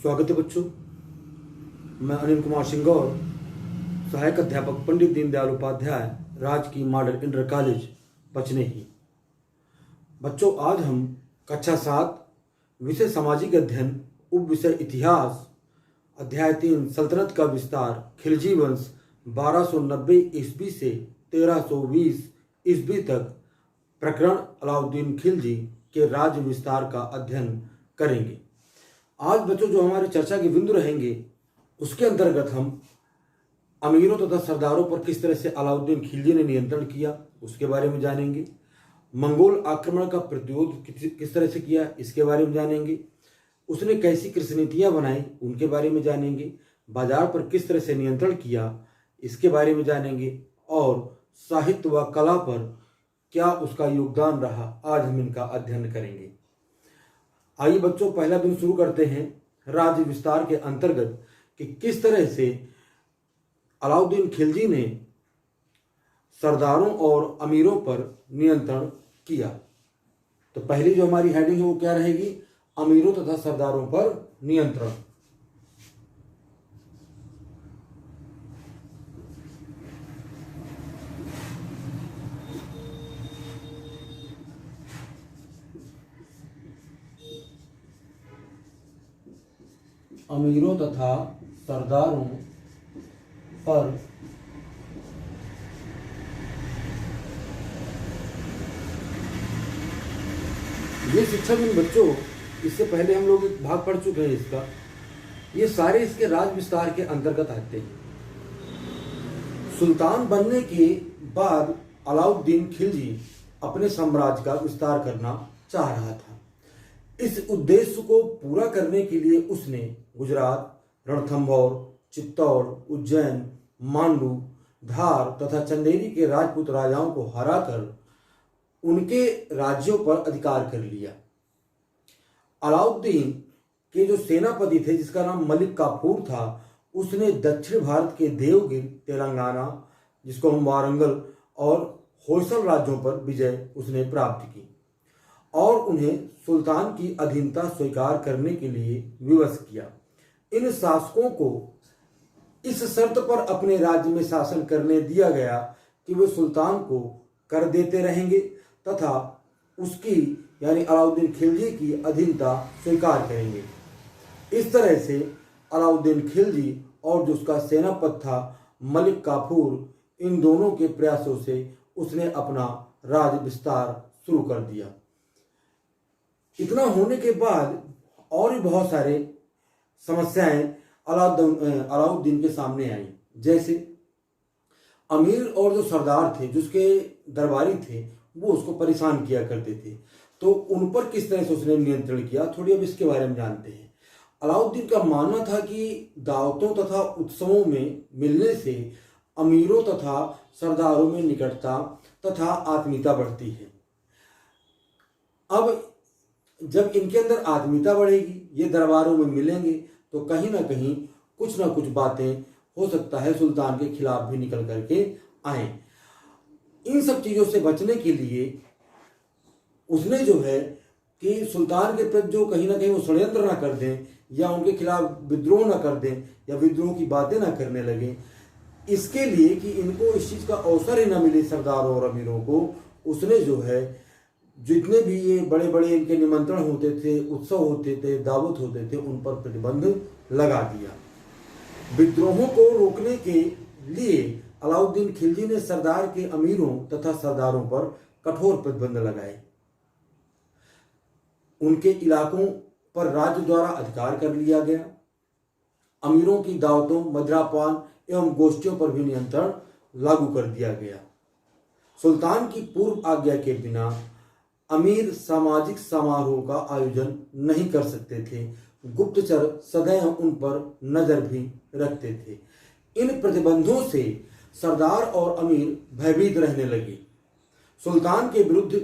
स्वागत है बच्चों। मैं अनिल कुमार सिंगौर, सहायक अध्यापक पंडित दीनदयाल उपाध्याय, राजकीय मॉडल इंटर कॉलेज पचनेही। बच्चों, आज हम कक्षा 7 विषय सामाजिक अध्ययन उप विषय इतिहास अध्याय 3 सल्तनत का विस्तार खिलजी वंश 1290 ईस्वी से 1320 ईस्वी तक प्रकरण अलाउद्दीन खिलजी के राज्य विस्तार का अध्ययन करेंगे। आज बच्चों जो हमारी चर्चा के बिंदु रहेंगे उसके अंतर्गत हम अमीरों तथा सरदारों पर किस तरह से अलाउद्दीन खिलजी ने नियंत्रण किया उसके बारे में जानेंगे। मंगोल आक्रमण का प्रतिरोध किस तरह से किया इसके बारे में जानेंगे। उसने कैसी कृषि नीतियाँ बनाई उनके बारे में जानेंगे। बाजार पर किस तरह से नियंत्रण किया इसके बारे में जानेंगे। और साहित्य व कला पर क्या उसका योगदान रहा, आज हम इनका अध्ययन करेंगे। आइए बच्चों, पहला दिन शुरू करते हैं राज्य विस्तार के अंतर्गत कि किस तरह से अलाउद्दीन खिलजी ने सरदारों और अमीरों पर नियंत्रण किया। तो पहली जो हमारी हेडिंग है वो क्या रहेगी? अमीरों तथा सरदारों पर नियंत्रण। अमीरों तथा सरदारों पर ये शिक्षा दिन बच्चों, इससे पहले हम लोग एक भाग पढ़ चुके हैं इसका। ये सारे इसके राज विस्तार के अंतर्गत आते हैं। सुल्तान बनने के बाद अलाउद्दीन खिलजी अपने साम्राज्य का विस्तार करना चाह रहा था। इस उद्देश्य को पूरा करने के लिए उसने गुजरात, रणथंभौर, चित्तौड़, उज्जैन, मांडू, धार तथा चंदेरी के राजपूत राजाओं को हराकर उनके राज्यों पर अधिकार कर लिया। अलाउद्दीन के जो सेनापति थे जिसका नाम मलिक काफूर था, उसने दक्षिण भारत के देवगिर, तेलंगाना जिसको हम वारंगल और होयसल राज्यों पर विजय उसने प्राप्त की और उन्हें सुल्तान की अधीनता स्वीकार करने के लिए विवश किया। इन शासकों को इस शर्त पर अपने राज्य में शासन करने दिया गया कि वे सुल्तान को कर देते रहेंगे तथा उसकी यानी अलाउद्दीन खिलजी की अधीनता स्वीकार करेंगे। इस तरह से अलाउद्दीन खिलजी और जो उसका सेनापति था मलिक काफूर, इन दोनों के प्रयासों से उसने अपना राज्य विस्तार शुरू कर दिया। इतना होने के बाद और भी बहुत सारे समस्याएं अलाउद्दीन के सामने आई। जैसे अमीर और जो सरदार थे, जिसके दरबारी थे, वो उसको परेशान किया करते थे। तो उन पर किस तरह से उसने नियंत्रण किया, थोड़ी अब इसके बारे में जानते हैं। अलाउद्दीन का मानना था कि दावतों तथा उत्सवों में मिलने से अमीरों तथा सरदारों में निकटता तथा आत्मीयता बढ़ती है। अब जब इनके अंदर आत्मीयता बढ़ेगी, ये दरबारों में मिलेंगे, तो कहीं ना कुछ बातें हो सकता है सुल्तान के खिलाफ भी निकल करके आए। इन सब चीज़ों से बचने के लिए उसने जो है कि सुल्तान के प्रति जो कहीं ना कहीं वो षड्यंत्र ना कर दें या उनके खिलाफ विद्रोह ना कर दें या विद्रोह की बातें ना करने लगे, इसके लिए कि इनको इस चीज़ का अवसर ही ना मिले सरदारों और अमीरों को, उसने जो है जितने भी ये बड़े बड़े इनके निमंत्रण होते थे, उत्सव होते थे, दावत होते थे, उन पर प्रतिबंध लगा दिया। विद्रोहों को रोकने के लिए अलाउद्दीन खिलजी ने सरदार के अमीरों तथा सरदारों पर कठोर प्रतिबंध लगाए। उनके इलाकों पर राज्य द्वारा अधिकार कर लिया गया। अमीरों की दावतों, मदिरापान एवं गोष्ठियों पर भी नियंत्रण लागू कर दिया गया। सुल्तान की पूर्व आज्ञा के बिना अमीर सामाजिक समारोह का आयोजन नहीं कर सकते थे। गुप्तचर सदैव उन पर नजर भी रखते थे। इन प्रतिबंधों से सरदार और अमीर भयभीत रहने लगे। सुल्तान के विरुद्ध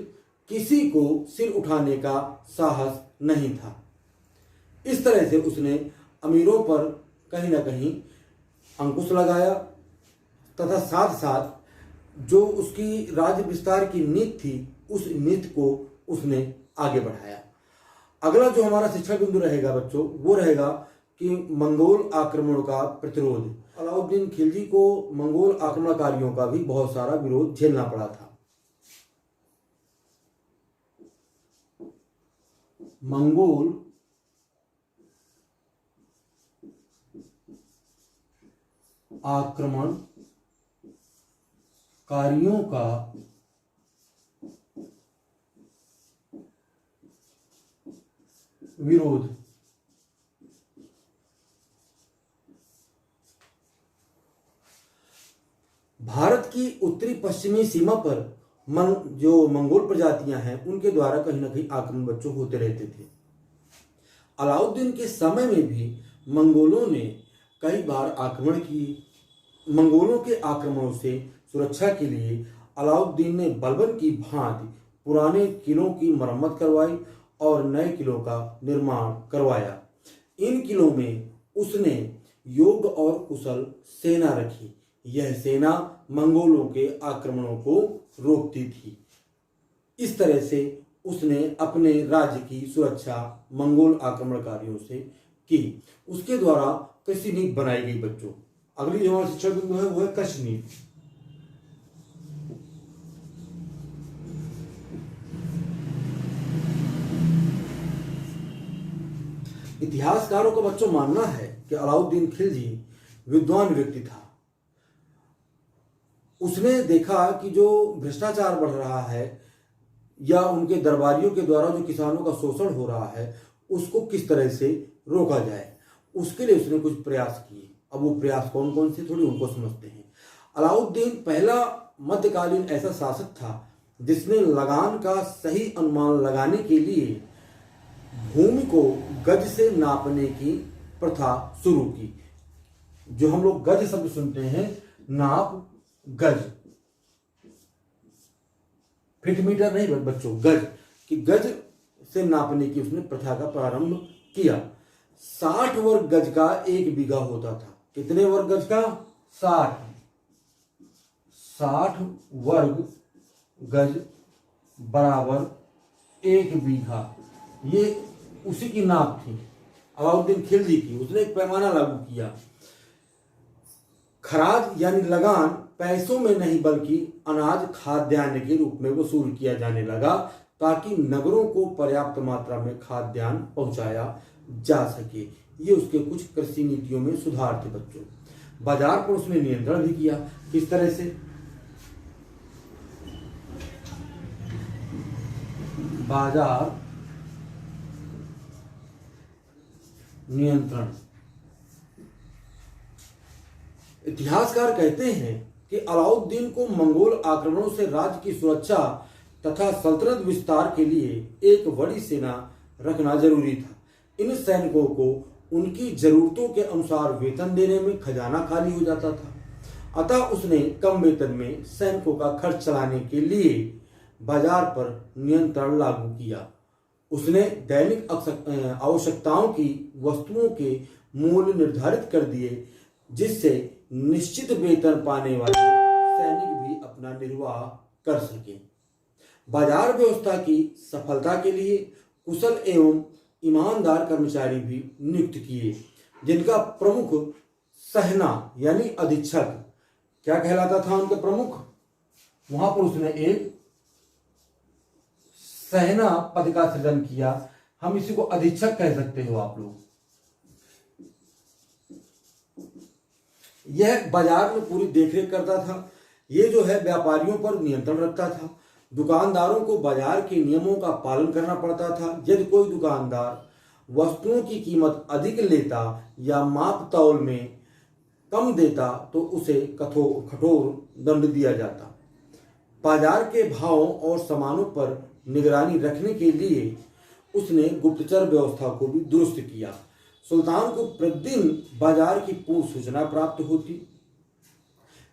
किसी को सिर उठाने का साहस नहीं था। इस तरह से उसने अमीरों पर कहीं ना कहीं अंकुश लगाया तथा साथ साथ जो उसकी राज्य विस्तार की नीति थी, उस नीति को उसने आगे बढ़ाया। अगला जो हमारा शिक्षा बिंदु रहेगा बच्चों, वो रहेगा कि मंगोल आक्रमण का प्रतिरोध। अलाउद्दीन खिलजी को मंगोल आक्रमणकारियों का भी बहुत सारा विरोध झेलना पड़ा था। मंगोल आक्रमणकारियों का विरोध। भारत की उत्तरी पश्चिमी सीमा पर जो मंगोल प्रजातियां हैं उनके द्वारा कहीं ना कहीं आक्रमण बच्चों होते रहते थे। अलाउद्दीन के समय में भी मंगोलों ने कई बार आक्रमण किए। मंगोलों के आक्रमणों से सुरक्षा के लिए अलाउद्दीन ने बलबन की भांति पुराने किलों की मरम्मत करवाई और नए किलों का निर्माण करवाया। इन किलों में उसने योग्य और कुशल सेना रखी। यह सेना मंगोलों के आक्रमणों को रोकती थी। इस तरह से उसने अपने राज्य की सुरक्षा मंगोल आक्रमणकारियों से की। उसके द्वारा कृषि नीति बनाई गई बच्चों। अगली जो हमारा शिक्षा बिंदु है वो है कृषि नीति। इतिहासकारों का बच्चों मानना है कि अलाउद्दीन खिलजी विद्वान व्यक्ति था। उसने देखा कि जो भ्रष्टाचार बढ़ रहा है या उनके दरबारियों के द्वारा जो किसानों का शोषण हो रहा है उसको किस तरह से रोका जाए, उसके लिए उसने कुछ प्रयास किए। अब वो प्रयास कौन कौन से थोड़ी उनको समझते हैं। अलाउद्दीन पहला मध्यकालीन ऐसा शासक था जिसने लगान का सही अनुमान लगाने के लिए भूमि को गज से नापने की प्रथा शुरू की। जो हम लोग गज शब्द सुनते हैं, नाप गज, फीट मीटर नहीं बच्चों, गज कि गज से नापने की उसने प्रथा का प्रारंभ किया। 60 वर्ग गज का 1 बीघा होता था। कितने वर्ग गज का? 60 वर्ग गज बराबर 1 बीघा। ये उसी की नाप थी अलाउद्दीन खिलजी की। उसने एक पैमाना लागू किया। खराज यानी लगान पैसों में नहीं बल्कि अनाज खाद्यान्न के रूप में वसूल किया जाने लगा ताकि नगरों को पर्याप्त मात्रा में खाद्यान्न पहुंचाया जा सके। ये उसके कुछ कृषि नीतियों में सुधार थे बच्चों। बाजार पर उसने नियंत्रण भी किया। किस तरह से? बाजार नियंत्रण। इतिहासकार कहते हैं कि अलाउद्दीन को मंगोल आक्रमणों से राज्य की सुरक्षा तथा सल्तनत विस्तार के लिए एक बड़ी सेना रखना जरूरी था। इन सैनिकों को उनकी जरूरतों के अनुसार वेतन देने में खजाना खाली हो जाता था। अतः उसने कम वेतन में सैनिकों का खर्च चलाने के लिए बाजार पर नियंत्रण लागू किया। उसने दैनिक आवश्यकताओं की वस्तुओं के मूल्य निर्धारित कर दिए जिससे निश्चित वेतन पाने वाले सैनिक भी अपना निर्वाह कर सके। बाजार व्यवस्था की सफलता के लिए कुशल एवं ईमानदार कर्मचारी भी नियुक्त किए जिनका प्रमुख सहना यानी अधीक्षक क्या कहलाता था? उनका प्रमुख। वहां पर उसने एक सहना पद का सृजन किया। हम इसी को अधीक्षक कह सकते हो आप लोग। यह बाजार में पूरी देखरेख करता था। ये जो है व्यापारियों पर नियंत्रण रखता था। दुकानदारों को बाजार के नियमों का पालन करना पड़ता था। यदि कोई दुकानदार वस्तुओं की कीमत अधिक लेता या माप तौल में कम देता तो उसे कठोर दंड दिया जाता। बाजार के भावों और सामानों पर निगरानी रखने के लिए उसने गुप्तचर व्यवस्था को भी दुरुस्त किया। सुल्तान को प्रतिदिन बाजार की पूर्ण सूचना प्राप्त होती।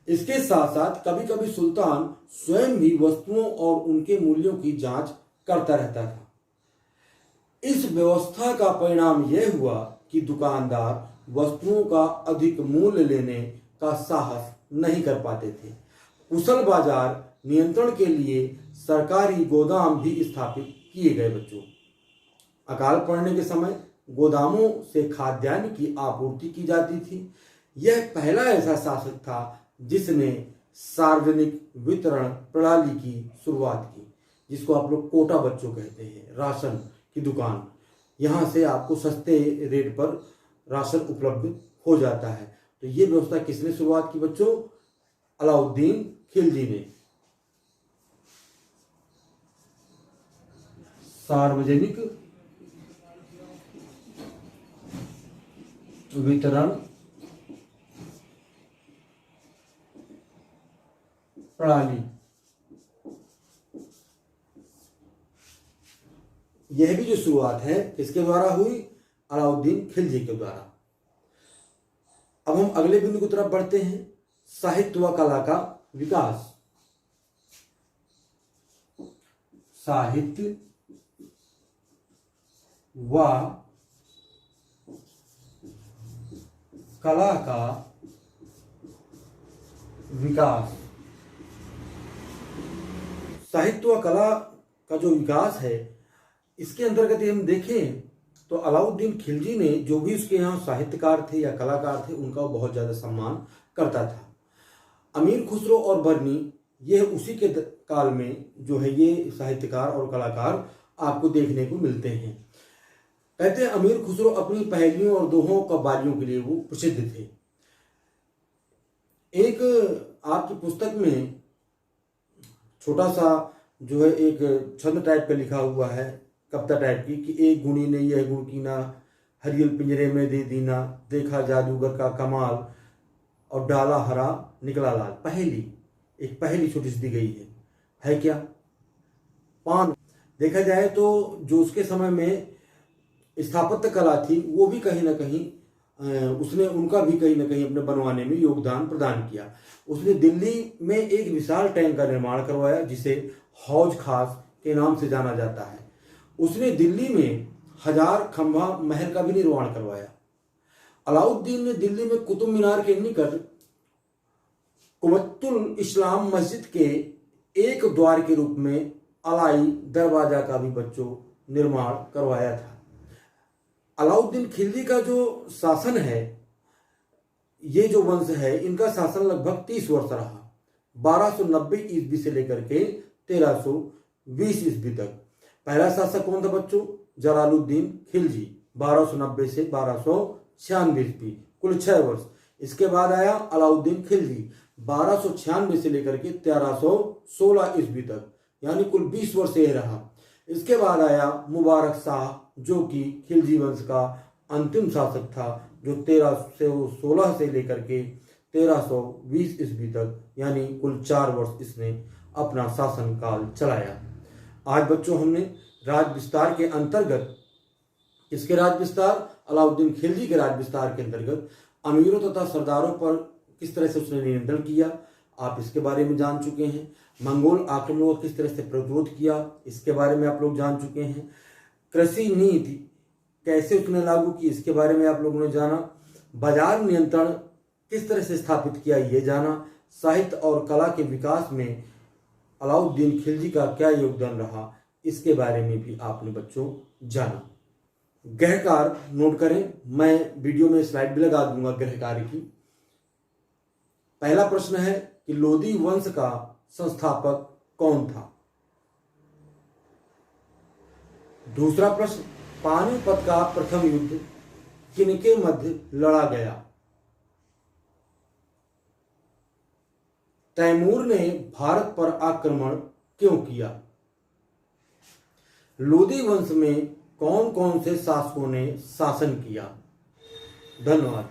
इसके साथ साथ कभी कभी सुल्तान स्वयं भी वस्तुओं और उनके मूल्यों की जांच करता रहता था। इस व्यवस्था का परिणाम यह हुआ कि दुकानदार वस्तुओं का अधिक मूल्य लेने का साहस नहीं कर पाते थे। कुशल बाजार नियंत्रण के लिए सरकारी गोदाम भी स्थापित किए गए बच्चों। अकाल पड़ने के समय गोदामों से खाद्यान्न की आपूर्ति की जाती थी। यह पहला ऐसा शासक था जिसने सार्वजनिक वितरण प्रणाली की शुरुआत की, जिसको आप लोग कोटा बच्चों कहते हैं, राशन की दुकान। यहाँ से आपको सस्ते रेट पर राशन उपलब्ध हो जाता है। तो ये व्यवस्था किसने शुरुआत की बच्चों? अलाउद्दीन खिलजी ने। सार्वजनिक वितरण प्रणाली, यह भी जो शुरुआत है किसके द्वारा हुई? अलाउद्दीन खिलजी के द्वारा। अब हम अगले बिंदु की तरफ बढ़ते हैं, साहित्य व कला का विकास। साहित्य व कला का विकास। साहित्य व कला का जो विकास है, इसके अंतर्गत हम देखें तो अलाउद्दीन खिलजी ने जो भी उसके यहाँ साहित्यकार थे या कलाकार थे, उनका बहुत ज़्यादा सम्मान करता था। अमीर खुसरो और बर्नी, ये उसी के काल में जो है ये साहित्यकार और कलाकार आपको देखने को मिलते हैं। कहते हैं अमीर खुसरो अपनी पहेलियों और दोहों कव्वालियों के लिए वो प्रसिद्ध थे। एक आपकी पुस्तक में छोटा सा जो है एक छंद टाइप का लिखा हुआ है, कविता टाइप की, कि एक गुणी ने यह गुण कीना, हरियल पिंजरे में दे दीना, देखा जादूगर का कमाल और डाला हरा निकला लाल। पहेली, एक पहेली छोटी सी दी गई है क्या? पान। देखा जाए तो जो उसके समय में स्थापत्य कला थी वो भी कहीं ना कहीं उसने उनका भी कहीं ना कहीं अपने बनवाने में योगदान प्रदान किया। उसने दिल्ली में एक विशाल टैंक का निर्माण करवाया जिसे हौज खास के नाम से जाना जाता है। उसने दिल्ली में 1000 खंभा महल का भी निर्माण करवाया। अलाउद्दीन ने दिल्ली में कुतुब मीनार के निकट कुबतुल इस्लाम मस्जिद के एक द्वार के रूप में अलाई दरवाजा का भी बच्चों निर्माण करवाया था। अलाउद्दीन खिलजी का जो शासन है, ये जो वंश है, इनका शासन लगभग 30 वर्ष रहा, 1290 ईस्वी से लेकर के 1320 ईस्वी तक। पहला शासक कौन था बच्चों? जलालुद्दीन खिलजी, 1290 से 1296 ईस्वी, कुल 6 वर्ष। इसके बाद आया अलाउद्दीन खिलजी, 1296 से लेकर के 1316 ईस्वी तक, यानी कुल 20 वर्ष ये रहा। इसके बाद आया मुबारक शाह, जो कि खिलजी वंश का अंतिम शासक था, जो 1316 से लेकर के 1320 ईस्वी तक, यानी कुल 4 वर्ष इसने अपना शासनकाल चलाया। आज बच्चों हमने राज विस्तार के अंतर्गत, इसके राज विस्तार, अलाउद्दीन खिलजी के राज विस्तार के अंतर्गत अमीरों तथा सरदारों पर किस तरह से उसने नियंत्रण किया, आप इसके बारे में जान चुके हैं। मंगोल आक्रमणों का किस तरह से प्रतिरोध किया, इसके बारे में आप लोग जान चुके हैं। कृषि नीति कैसे उसने लागू की, इसके बारे में आप लोगों ने जाना। बाजार नियंत्रण किस तरह से स्थापित किया, ये जाना। साहित्य और कला के विकास में अलाउद्दीन खिलजी का क्या योगदान रहा, इसके बारे में भी आपने बच्चों जाना। गृहकार नोट करें, मैं वीडियो में स्लाइड भी लगा दूंगा गृहकार की। पहला प्रश्न है कि लोदी वंश का संस्थापक कौन था? दूसरा प्रश्न, पानीपत का प्रथम युद्ध किनके मध्य लड़ा गया? तैमूर ने भारत पर आक्रमण क्यों किया? लोदी वंश में कौन कौन से शासकों ने शासन किया? धन्यवाद।